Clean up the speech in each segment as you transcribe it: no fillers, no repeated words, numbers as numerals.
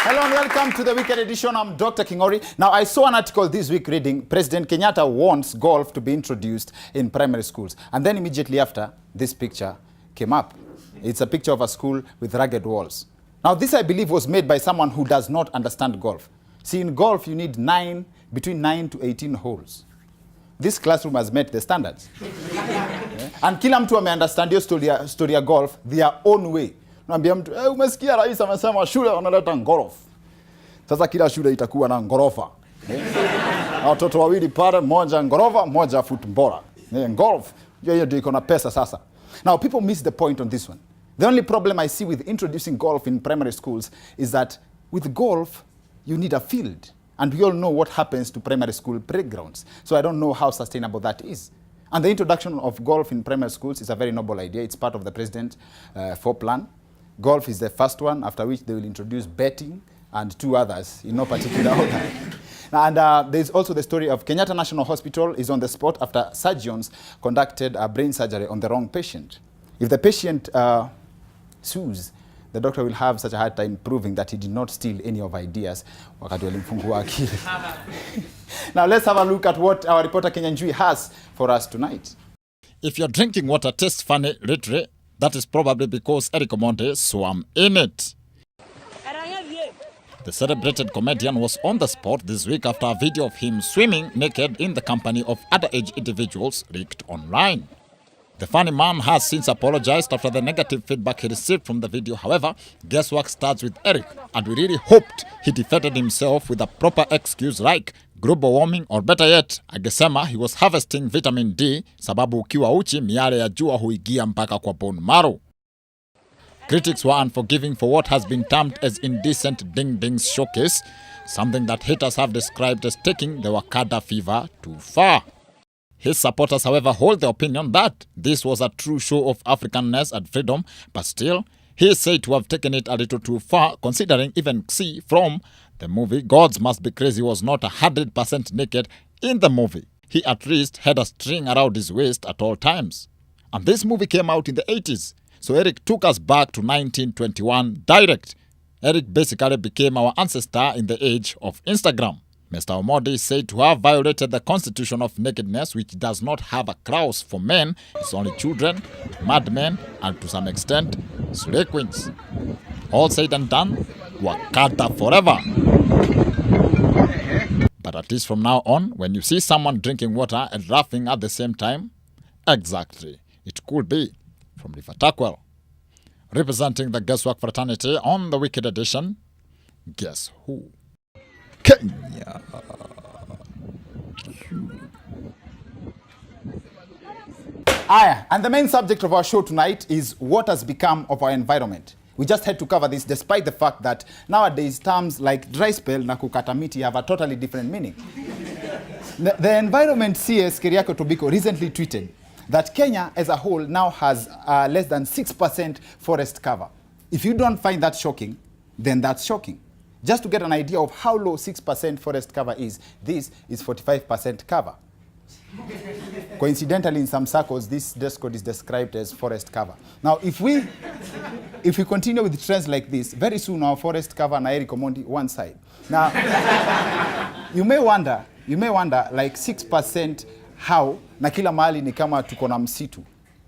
Hello and welcome to the weekend edition. I'm Dr. Kingori. Now, I saw an article this week reading, President Kenyatta wants golf to be introduced in primary schools. And then immediately after, this picture came up. It's a picture of a school with rugged walls. Now, this, I believe, was made by someone who does not understand golf. See, in golf, you need between 9 to 18 holes. This classroom has met the standards. Yeah? And kila mtu understand your story of golf their own way. Naambia mtu, umesikia rais amesema shule wanaleta golf. Sasa kila shule itakuwa na ngorofa. Watoto wawili pale, moja ngorofa, moja footballer. Golf, hiyo ndio iko na pesa sasa. Now, people miss the point on this one. The only problem I see with introducing golf in primary schools is that with golf, you need a field. And we all know what happens to primary school playgrounds. So I don't know how sustainable that is. And the introduction of golf in primary schools is a very noble idea. It's part of the President 4 plan. Golf is the first one, after which they will introduce betting and 2 others in no particular order. And there's also the story of Kenyatta National Hospital is on the spot after surgeons conducted a brain surgery on the wrong patient. If the patient sues, the doctor will have such a hard time proving that he did not steal any of ideas. Now let's have a look at what our reporter Kenyan Njui has for us tonight. If your drinking water tastes funny, literally, that is probably because Eric Omondi swam in it. The celebrated comedian was on the spot this week after a video of him swimming naked in the company of underage individuals leaked online. The funny man has since apologized after the negative feedback he received from the video. However, guesswork starts with Eric, and we really hoped he defended himself with a proper excuse like global warming, or better yet, agesema he was harvesting vitamin D sababu ukiwa uchi miale ya jua huigia mpaka kwa bone marrow. Critics were unforgiving for what has been termed as indecent ding-dings showcase, something that haters have described as taking the Wakanda fever too far. His supporters, however, hold the opinion that this was a true show of Africanness and freedom, but still, he is said to have taken it a little too far, considering even C from the movie Gods Must Be Crazy was not 100% naked in the movie. He at least had a string around his waist at all times. And this movie came out in the 80s, so Eric took us back to 1921 direct. Eric basically became our ancestor in the age of Instagram. Mr. Omondi is said to have violated the constitution of nakedness, which does not have a clause for men. It's only children, madmen, and to some extent, slay queens. All said and done, Wakanda forever. But at least from now on, when you see someone drinking water and laughing at the same time, exactly, it could be from River Takwel. Representing the Guesswork fraternity on the Wicked Edition, guess who? Kenya. And the main subject of our show tonight is what has become of our environment. We just had to cover this despite the fact that nowadays terms like dry spell na kukata miti have a totally different meaning. The environment CS Keriako Tobiko recently tweeted that Kenya as a whole now has less than 6% forest cover. If you don't find that shocking, then that's shocking. Just to get an idea of how low 6% forest cover is, this is 45% cover. Coincidentally, in some circles, this dress code is described as forest cover. Now, if we continue with trends like this, very soon our forest cover na Eric Omondi one side. Now, you may wonder, like 6% how, na kila mahali ni kama tuko na msitu.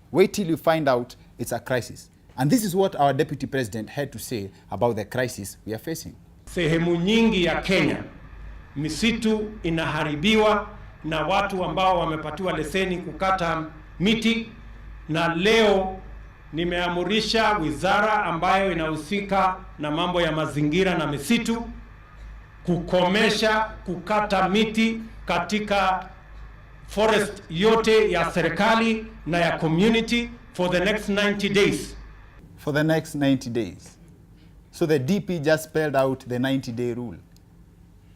Wait till you find out it's a crisis. And this is what our deputy president had to say about the crisis we are facing. Sehemu nyingi ya Kenya, misitu inaharibiwa na watu ambao wamepatiwa leseni kukata miti, na leo nimeamurisha wizara ambayo inahusika na mambo ya mazingira na misitu kukomesha kukata miti katika forest yote ya serikali na ya community for the next 90 days. For the next 90 days. So the DP just spelled out the 90-day rule.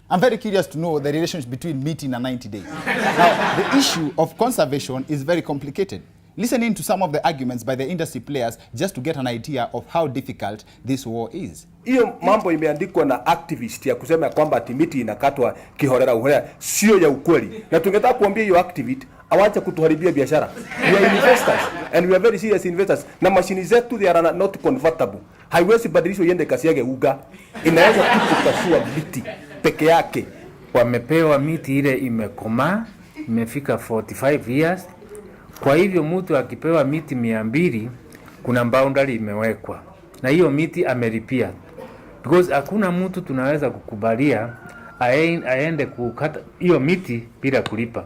I'm very curious to know the relationship between meeting and 90 days. Now, the issue of conservation is very complicated. Listening to some of the arguments by the industry players just to get an idea of how difficult this war is. Hiyo mambo imeandikwa na activist ya kusema kwamba ati miti inakatwa kiholela uholela, sio ya ukweli. Na tungetaka kuambia hiyo awache kutuharibia biashara. We are investors and we are very serious investors. Na mashini zetu they are not convertible. Haiwezi badilishwa iende kasi yake uga. Inaweza tu kupasua miti peke yake. Wamepewa miti ile imekomaa, imefika 45 years. Kwa hivyo mtu akipewa miti 200, kuna boundary imewekwa. Na hiyo miti ameripia. Because hakuna mtu tunaweza kukubalia aende kukata hiyo miti bila kulipa.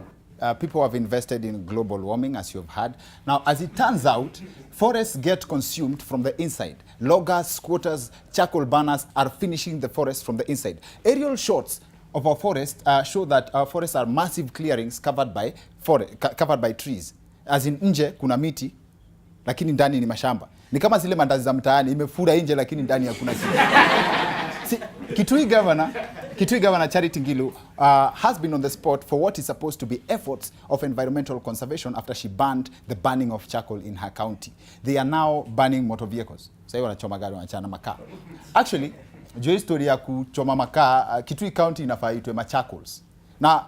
People have invested in global warming, as you've heard. Now, as it turns out, forests get consumed from the inside. Loggers, squatters, charcoal burners are finishing the forest from the inside. Aerial shots of our forest show that our forests are massive clearings covered by trees. As in nje kuna miti, lakini ndani ni mashamba. Ni kama zile mandazi za mtaani, imefura nje lakini ndani hakuna kitu. Kitui Governor Charity Ngilu has been on the spot for what is supposed to be efforts of environmental conservation after she banned the burning of charcoal in her county. They are now burning motor vehicles. Sasa wanachoma gari, wanachana makaa. Actually, juu historia ya kuchoma makaa, Kitui County inafaa itwe Machakos. Na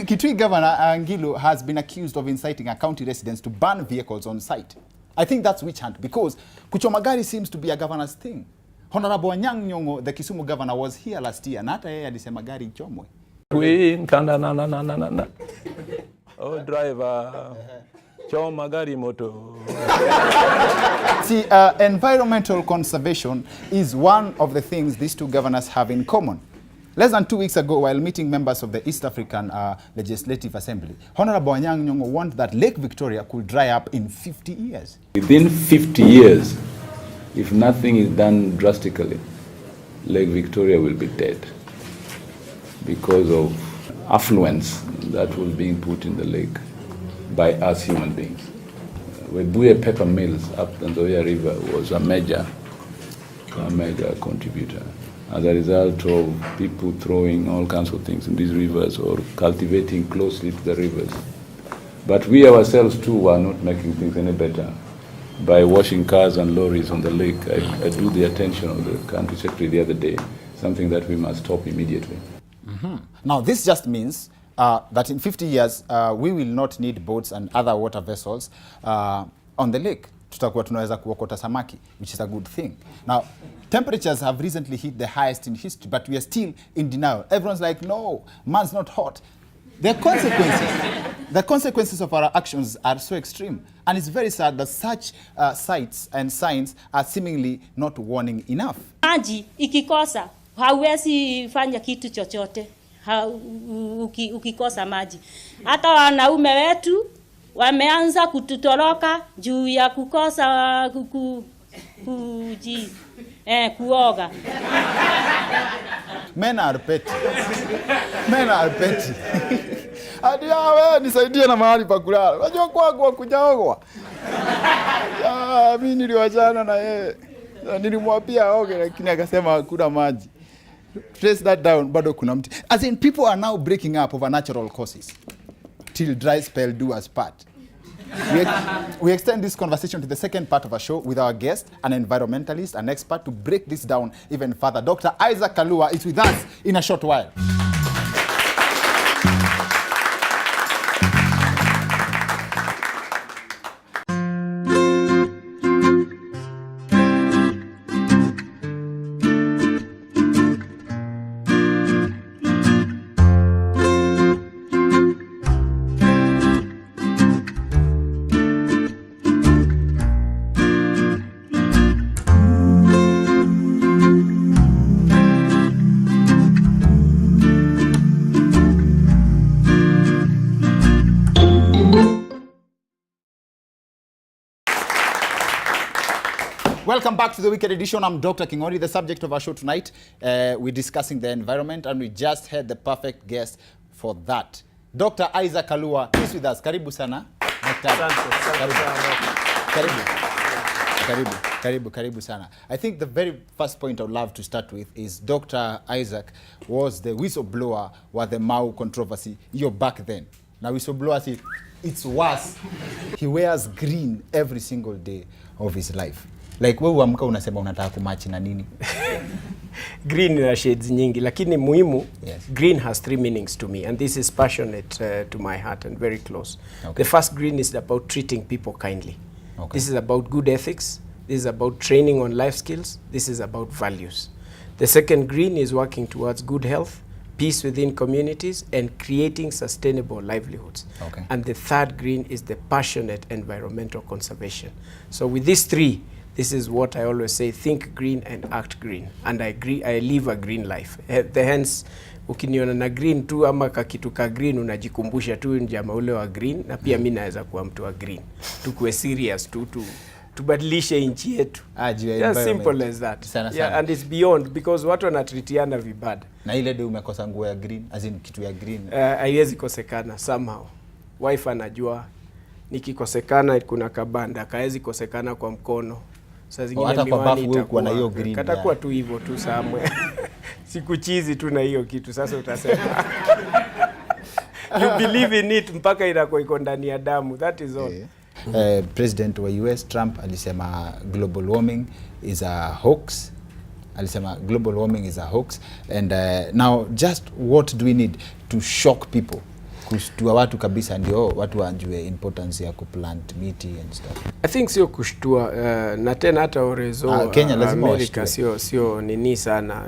Kitui Governor Ngilu has been accused of inciting a county residents to burn vehicles on site. I think that's witch hunt because kuchoma gari seems to be a governor's thing. Honorable Anyang' Nyong'o, the Kisumu governor, was here last year. Na hata yeye alisema gari ichomwe. Oh, driver. Choma gari moto. See, environmental conservation is one of the things these two governors have in common. Less than 2 weeks ago, while meeting members of the East African Legislative Assembly, Honorable Anyang' Nyong'o warned that Lake Victoria could dry up in 50 years. Within 50 years, if nothing is done drastically, Lake Victoria will be dead because of affluence that was being put in the lake by us human beings. Webuye Pepper Mills up the Nzoia River was a major contributor. As a result of people throwing all kinds of things in these rivers or cultivating closely to the rivers. But we ourselves too are not making things any better by washing cars and lorries on the lake. I drew the attention of the country secretary the other day, something that we must stop immediately. Mm-hmm. Now this just means that in 50 years we will not need boats and other water vessels on the lake. Tutakuwa tunaweza kuokota samaki, which is a good thing. Now, temperatures have recently hit the highest in history, but we are still in denial. Everyone's like, no, man's not hot. The consequences of our actions are so extreme. And it's very sad that such sights and signs are seemingly not warning enough. Maji ikikosa, hauwezi fanya kitu chochote. Ukikosa maji. Hata wanaume wetu wameanza kututoroka juu ya kukosa kuoga. Men are petty. Men are petty. Hadi wewe nisaidie na mahali pa kulala. Unajua kwangu kujaogwa. Mimi niliwachana na yeye. Nilimwapia aoge lakini akasema hakuna maji. Trace that down, bado kuna mti. As in, people are now breaking up over natural causes. Till dry spell do us part. We extend this conversation to the second part of our show with our guest, an environmentalist, an expert, to break this down even further. Dr. Isaac Kalua is with us in a short while. Welcome back to the Weekend Edition. I'm Dr. Kingori. The subject of our show tonight, we're discussing the environment, and we just had the perfect guest for that. Dr. Isaac Kalua is with us. Karibu sana. Karibu sana. I think the very first point I'd love to start with is Dr. Isaac was the whistleblower with the Mau controversy. You're back then. Now whistleblowers, it's worse. He wears green every single day of his life. Like wewe uamka unasema unataka kumachi na nini? Green ina shades nyingi, lakini muhimu, Yes. green has 3 meanings to me, and this is passionate to my heart and very close. Okay. The first green is about treating people kindly. Okay. This is about good ethics. This is about training on life skills. This is about values. The second green is working towards good health, peace within communities, and creating sustainable livelihoods. Okay. And the third green is the passionate environmental conservation. So with these 3, this is what I always say: think green and act green. And I live a green life. Hence, ukiniona na green tu ama kakitu ka green, unajikumbusha tu njama ule wa green, na pia mimi naweza kuwa mtu wa green. Tukue serious tu tubadilishe nchi yetu. Just simple as that. Yeah, and it's beyond, because watu wanatritiana vibada. Na ile ndio umekosa nguo ya green, as in kitu ya green. Haiwezi kosekana somehow. Wife anajua nikikosekana kuna kabanda, kaezi kosekana kwa mkono. Saa zingine hata kwa bafu itakuwa na hiyo green. Katakuwa tu hivyo tu somewhere. Siku chizi tu na hiyo kitu. Sasa utasema you believe in it mpaka inakuwa iko ndani ya damu. That is all. President wa US Trump alisema global warming is a hoax. Global warming is a hoax. And now just what do we need to shock people? Kushtua watu kabisa ndio watu wajue importance ya kuplant miti and stuff. I think sio kushtua, na tena hata orezo Kenya lazima America sio nini sana.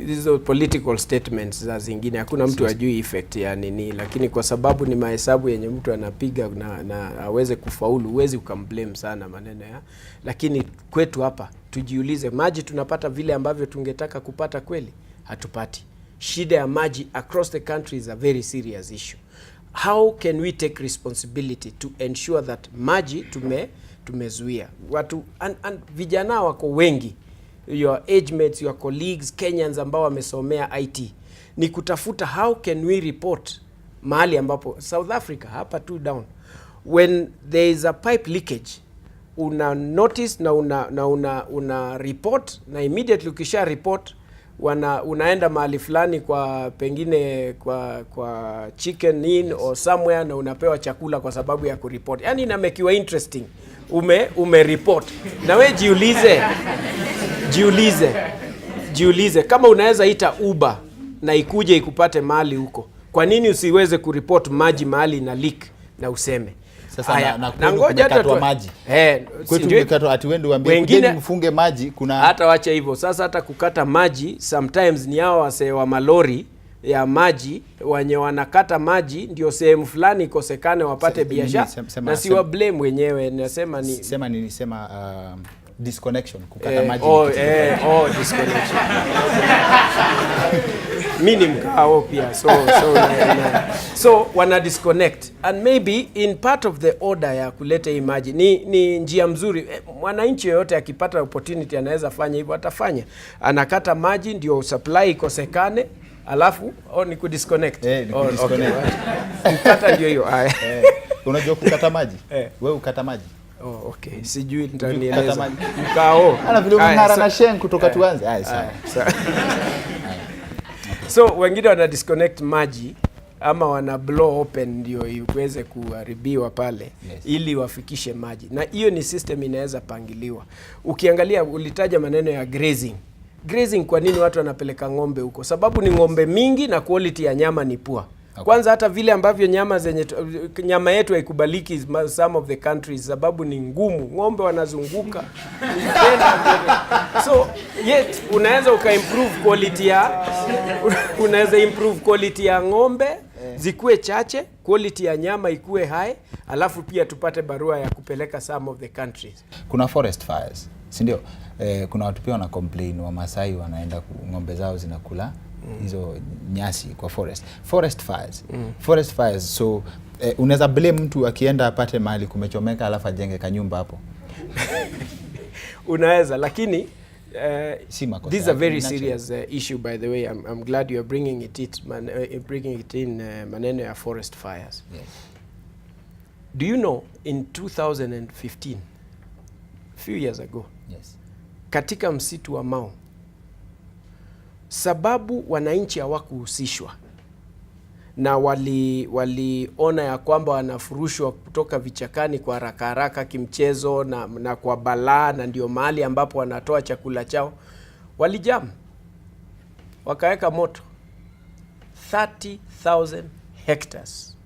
Hizo political statements za zingine hakuna mtu ajui effect ya nini, lakini kwa sababu ni mahesabu yenye mtu anapiga na aweze kufaulu, huwezi ukamblame sana maneno ya. Lakini kwetu hapa tujiulize, maji tunapata vile ambavyo tungetaka kupata kweli? Hatupati. Shida ya maji across the country is a very serious issue. How can we take responsibility to ensure that maji tumezuia? Watu and vijana wako wengi, your age mates, your colleagues, Kenyans ambao wamesomea IT, ni kutafuta how can we report mahali ambapo South Africa hapa tu down, when there is a pipe leakage, una notice na una report, na immediately ukisha report unaenda mahali fulani kwa pengine kwa chicken inn or somewhere, na unapewa chakula kwa sababu ya kureport. Yani inamekiwa interesting. Ume report. Na we jiulize kama unaweza ita Uber na ikuje ikupate mahali huko, kwa nini usiweze kureport maji mahali na leak na useme? Sasa na ngoja hata maji. Kwetu mkatwa ati wende uambie kujeni mfunge maji, kuna hata wacha hivyo. Sasa hata kukata maji sometimes ni hao wase wa malori ya maji wenye wanakata maji ndio sehemu fulani ikosekane wapate biashara, na si wa blame wenyewe. Nasema ni disconnection, kukata maji. Disconnection. Mimi mkao pia so wana disconnect, and maybe in part of the order ya kuleta hii maji ni njia mzuri. Mwananchi yote akipata opportunity anaweza fanya hivyo, atafanya. Anakata maji ndio supply ikosekane, alafu ni kudisconnect. Disconnect. Kukata ndio hiyo. Unajua kukata maji? Wewe ukata maji? Okay. Sijui nitanieleza. Mkao. Ana vile mngara na shen kutoka tuanze. Sawa. So wengine wana disconnect maji ama wana blow open ndio iweze kuharibiwa pale, yes, ili wafikishe maji. Na hiyo ni system inaweza pangiliwa. Ukiangalia ulitaja maneno ya grazing. Grazing, kwa nini watu wanapeleka ng'ombe huko? Sababu ni ng'ombe mingi na quality ya nyama ni poor. Okay. Kwanza hata vile ambavyo nyama yetu haikubaliki some of the countries, sababu ni ngumu, ng'ombe wanazunguka. So yet unaweza improve quality ya ng'ombe zikuwe chache, quality ya nyama ikuwe high, alafu pia tupate barua ya kupeleka some of the countries. Kuna forest fires, si ndio? Kuna watu pia wana complain, wa Masai wanaenda ng'ombe zao zinakula hizo nyasi kwa forest fires. So unaweza blame mtu akienda apate mahali kumechomeka alafu ajenge kanyumba hapo? Unaweza, lakini this is a very serious issue, by the way. I'm glad you are bringing it in maneno ya forest fires. Yes. Do you know in 2015, few years ago, yes, katika msitu wa Mau, sababu wananchi hawakuhusishwa na waliona ya kwamba wanafurushwa kutoka vichakani kwa haraka kimchezo na kwa balaa, na ndio mahali ambapo wanatoa chakula chao, walijam wakaweka moto 30,000 hectares.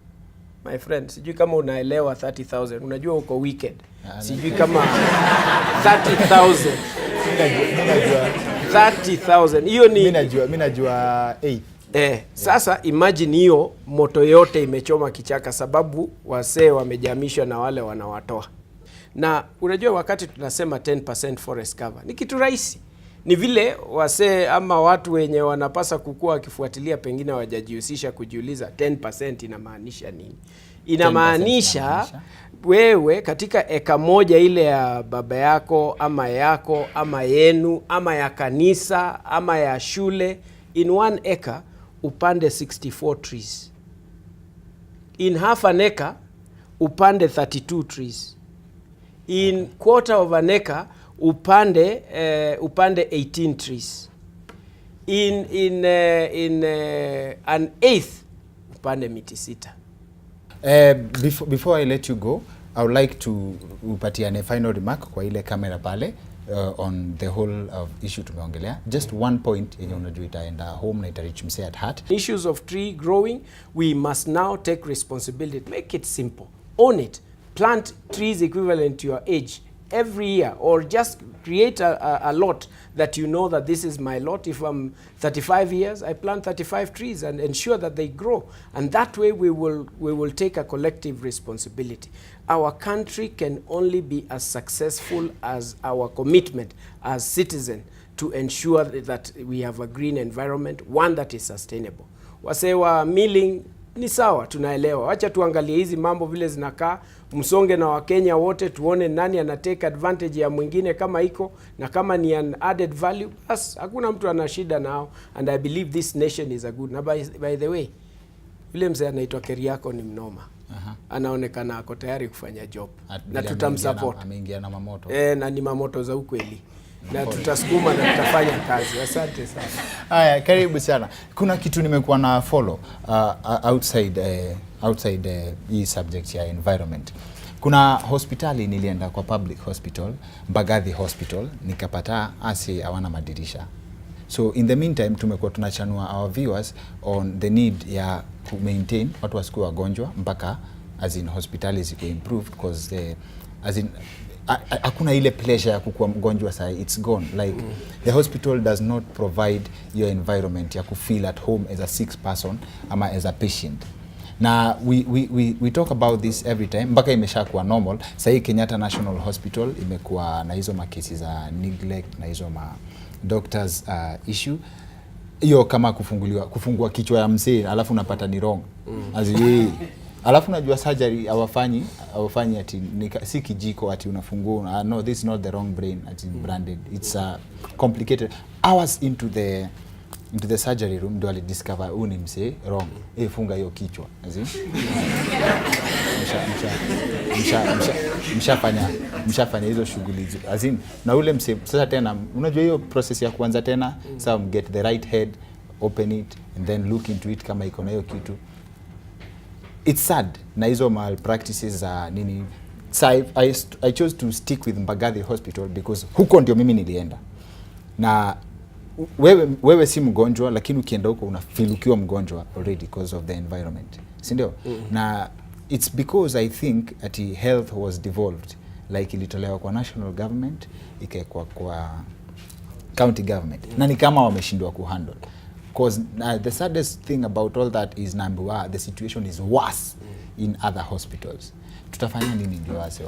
My friend, sijui kama unaelewa 30,000. Unajua uko wicked. Sijui kama 30,000. 30,000. Hiyo ni mimi najua 8. Sasa imagine hiyo moto yote imechoma kichaka sababu wasee wamejamishwa na wale wanawatoa. Na unajua wakati tunasema 10% forest cover, ni kitu rahisi. Ni vile wasee ama watu wenye wanapasa kukua wakifuatilia pengine wajajihusisha kujiuliza 10% inamaanisha nini. Inamaanisha wewe katika eka moja ile ya baba yako ama yenu ama ya kanisa ama ya shule, in 1 acre upande 64 trees. In half an acre upande 32 trees. In quarter of an acre upande 18 trees. In an eighth upande miti 6. Before I let you go, I would like to upatiane final remark kwa ile kamera pale on the whole of issue tumeongelea. Just one point yenye unajua itaenda home na itarich msee at heart. Issues of tree growing, we must now take responsibility. Make it simple. Own it. Plant trees equivalent to your age every year, or just create a lot that you know that this is my lot. If I'm 35 years, I plant 35 trees and ensure that they grow. And that way we will take a collective responsibility. Our country can only be as successful as our commitment as citizens to ensure that we have a green environment, one that is sustainable. Wasewa milling ni sawa, tunaelewa. Wacha tuangalie hizi mambo vile zinakaa, msonge na Wakenya wote, tuone nani ana take advantage ya mwingine kama iko, na kama ni an added value, bas hakuna mtu ana shida nao. And I believe this nation is a good. Na by the way, yule mzee anaitwa Keriako ni mnoma. Anaonekana ako tayari kufanya job. Na tutamsupport. Ameingia na mamoto. Na ni mamoto za ukweli. Na tutasukuma na tutafanya kazi. Asante sana. Haya, karibu sana. Kuna kitu nimekuwa na follow outside hii subject ya environment. Kuna hospitali nilienda kwa public hospital, Mbagathi Hospital, nikapata asi hawana madirisha. So in the meantime tumekuwa tunachanua our viewers on the need ya to maintain watu wasikuwe wagonjwa mpaka as in hospitali ziko improved, because as in hakuna ile pleasure ya kukua mgonjwa saa, it's gone. Like the hospital does not provide your environment ya kufeel at home as a sick person ama as a patient. Na we talk about this every time mpaka imeshakuwa normal. Sasa Kenyatta National Hospital imekuwa na hizo makesi za neglect na hizo doctors issue. Hiyo kama kufungua kichwa ya mzee alafu unapata ni wrong. Alafu unajua surgery hawafanyi ati si kijiko ati unafungua. No, this is not the wrong brain ati branded. It's complicated. Hours into the surgery room ndio alidiscover ni mzee wrong. Funga hiyo kichwa. Mshafanya hizo shughuli azim. Na ule mzee sasa tena unajua hiyo process ya kuanza tena, so get the right head, open it and then look into it kama iko na hiyo kitu. It's sad na hizo malpractices za nini. So I chose to stick with Mbagathi Hospital because huko ndio mimi nilienda. Na wewe si mgonjwa lakini ukienda huko unafeel ukiwa mgonjwa already because of the environment. Si ndio? Na it's because I think that health was devolved, like ilitolewa kwa national government ikaekwa kwa county government. Na ni kama wameshindwa kuhandle. Because the saddest thing about all that is number one, the situation is worse in other hospitals. Tutafanya nini ndio wase?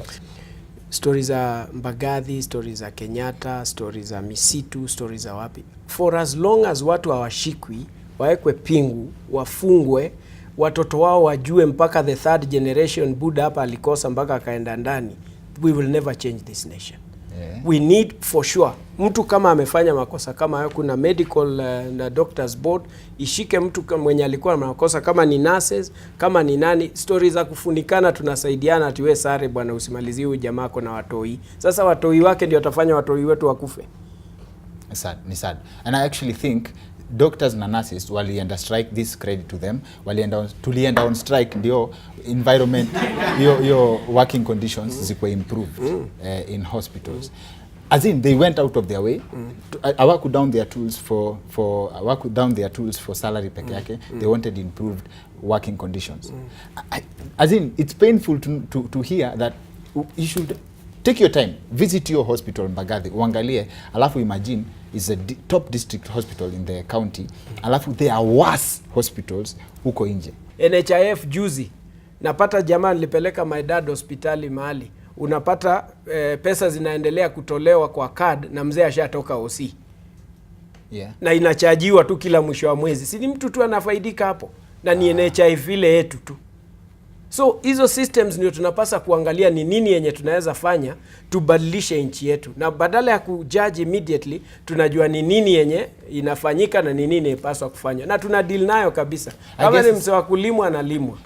Stories za Mbagathi, stories za Kenyatta, stories za misitu, stories za wapi. For as long as watu hawashikwi, waekwe pingu, wafungwe, watoto wao wajue mpaka the third generation Buddha hapa alikosa mpaka akaenda ndani, we will never change this nation. We need for sure, mtu kama amefanya makosa kama hayo, kuna medical na doctors board ishike mtu mwenye alikuwa na makosa, kama ni nurses, kama ni nani. Stories za kufunikana tunasaidiana ati wewe sare bwana usimalizie huyu jamaa na watoi. Sasa watoi wake ndio watafanya watoi wetu wakufe. Ni sad. And I actually think doctors na nurses walienda strike, this credit to them. Tulienda on strike ndio environment your working conditions zikuwa improved in hospitals. as in they went out of their way hawaku down their tools hawaku down their tools for salary peke yake. They wanted improved working conditions. As in it's painful to hear that you should take your time, visit your hospital Mbagathi, uangalie, alafu imagine is a top district hospital in the county, alafu there are worse hospitals huko nje. NHIF juzi napata jamaa nilipeleka my dad hospitali mahali, unapata pesa zinaendelea kutolewa kwa card na mzee ashatoka OC. Yeah. Na inachajiwa tu kila mwisho wa mwezi. Si ni mtu tu anafaidika hapo, na ni NHIF ile yetu tu. So hizo systems ndio tunapasa kuangalia ni nini yenye tunaweza fanya tubadilishe nchi yetu, na badala ya kujudge immediately tunajua ni nini yenye inafanyika na ni nini inapaswa kufanya, na tuna deal nayo kabisa. Kama ni msewa kulimwa analimwa.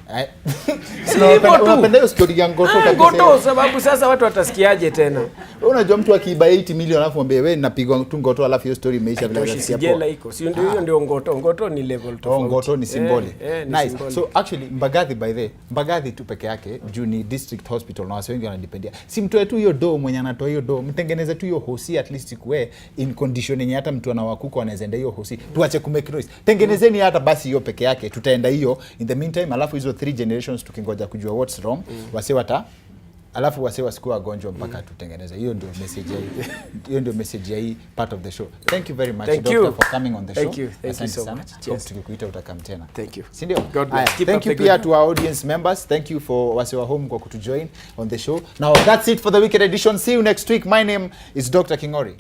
Unapenda hiyo story ya Ngoto kabisa. Ngoto sababu sasa watu watasikiaje tena? Unajua mtu akiiba 80 million alafu mwambie wewe napigwa tu Ngoto alafu hiyo story imeisha bila kusikia hapo. Jela iko. Si ndio hiyo ndio Ngoto. Ngoto ni level tofauti. Ngoto ni symboli. Nice. Symboli. So actually Mbagathi by the Mbagathi tu peke yake juu ni district hospital na watu wengi wanadependia. Si mtoe tu hiyo do mwenye anatoa hiyo do, mtengeneze tu hiyo hosi at least kuwe in condition yenye hata mtu anawakuko anaweza enda hiyo hosi. Tuache ku make noise. Tengenezeni hata basi hiyo peke yake. Tutaenda hiyo in the meantime, alafu hizo 3 generations tukingoja kujua what's wrong. Alafu wase wasikuwa wagonjwa mpaka tutengeneze. Hiyo ndio message hii. Hiyo ndio message hii part of the show. Thank you very much doctor for coming on the show. Thank you so much. Hope tukikuita utakam tena. Thank you. Si ndio? Thank you pia to our audience members. Thank you for wase wa home kwa kutujoin on the show. Now that's it for the weekend edition. See you next week. My name is Dr. Kingori.